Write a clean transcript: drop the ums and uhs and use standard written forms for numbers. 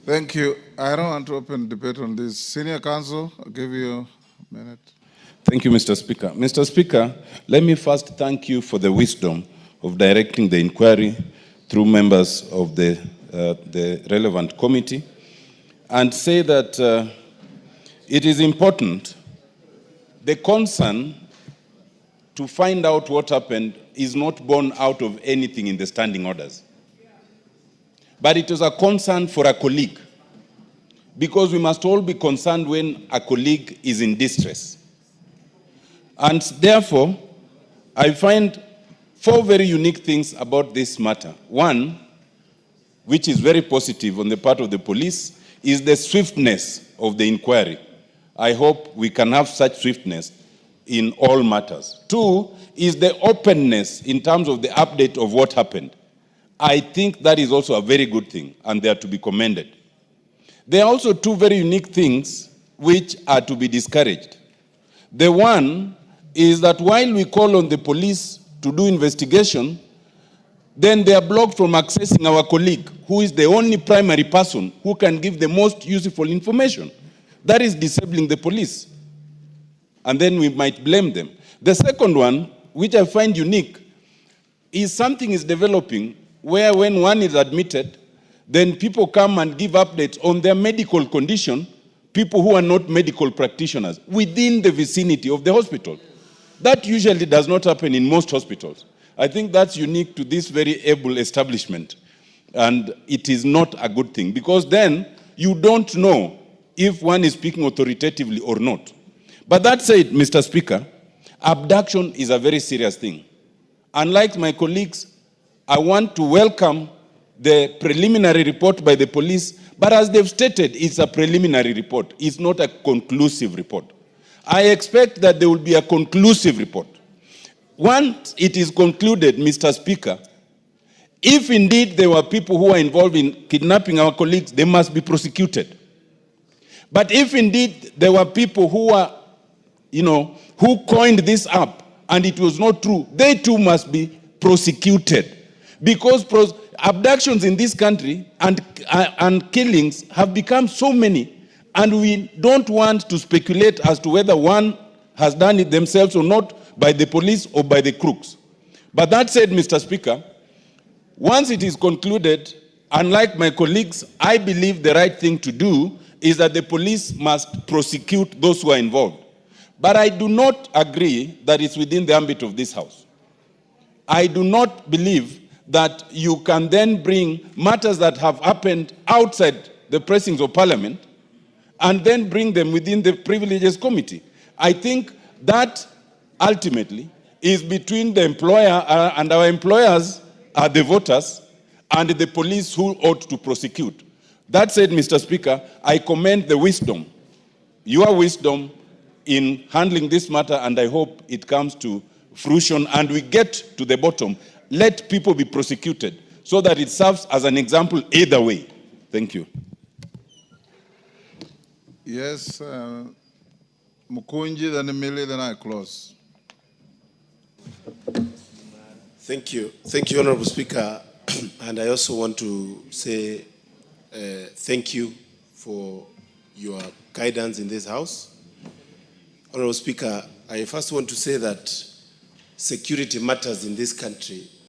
Thank you. I don't want to open debate on this. Senior Counsel, I'll give you a minute. Thank you, Mr. Speaker. Mr. Speaker, let me first thank you for the wisdom of directing the inquiry through members of the relevant committee, and say that it is important. The concern to find out what happened is not born out of anything in the standing orders. But it was a concern for a colleague, because we must all be concerned when a colleague is in distress. And therefore, I find 4 very unique things about this matter. One, which is very positive on the part of the police, is the swiftness of the inquiry. I hope we can have such swiftness in all matters. 2 is the openness in terms of the update of what happened. I think that is also a very good thing, and they are to be commended. There are also 2 very unique things which are to be discouraged. The one is that while we call on the police to do investigation, then they are blocked from accessing our colleague, who is the only primary person who can give the most useful information. That is disabling the police. And then we might blame them. The second one, which I find unique, is something is developing where when one is admitted, then people come and give updates on their medical condition, people who are not medical practitioners, within the vicinity of the hospital. That usually does not happen in most hospitals. I think that's unique to this very able establishment. And it is not a good thing, because then you don't know if one is speaking authoritatively or not. But that said, Mr. Speaker, abduction is a very serious thing. Unlike my colleagues, I want to welcome the preliminary report by the police, but as they've stated, it's a preliminary report. It's not a conclusive report. I expect that there will be a conclusive report. Once it is concluded, Mr. Speaker, if indeed there were people who are involved in kidnapping our colleagues, they must be prosecuted. But if indeed there were people who are, who coined this up and it was not true, they too must be prosecuted. Because abductions in this country and killings have become so many, and we don't want to speculate as to whether one has done it themselves or not, by the police or by the crooks. But that said, Mr. Speaker, once it is concluded, unlike my colleagues, I believe the right thing to do is that the police must prosecute those who are involved. But I do not agree that it's within the ambit of this House. I do not believe that you can then bring matters that have happened outside the precincts of Parliament and then bring them within the Privileges Committee. I think that ultimately is between the employer and our employers are the voters and the police who ought to prosecute. That said, Mr. Speaker, I commend the wisdom, your wisdom in handling this matter, and I hope it comes to fruition and we get to the bottom. Let people be prosecuted so that it serves as an example either way. Thank you. Yes, Mukunji, then Emily, then I close. Thank you. Thank you, Honorable Speaker. And I also want to say thank you for your guidance in this House. Honorable Speaker, I first want to say that security matters in this country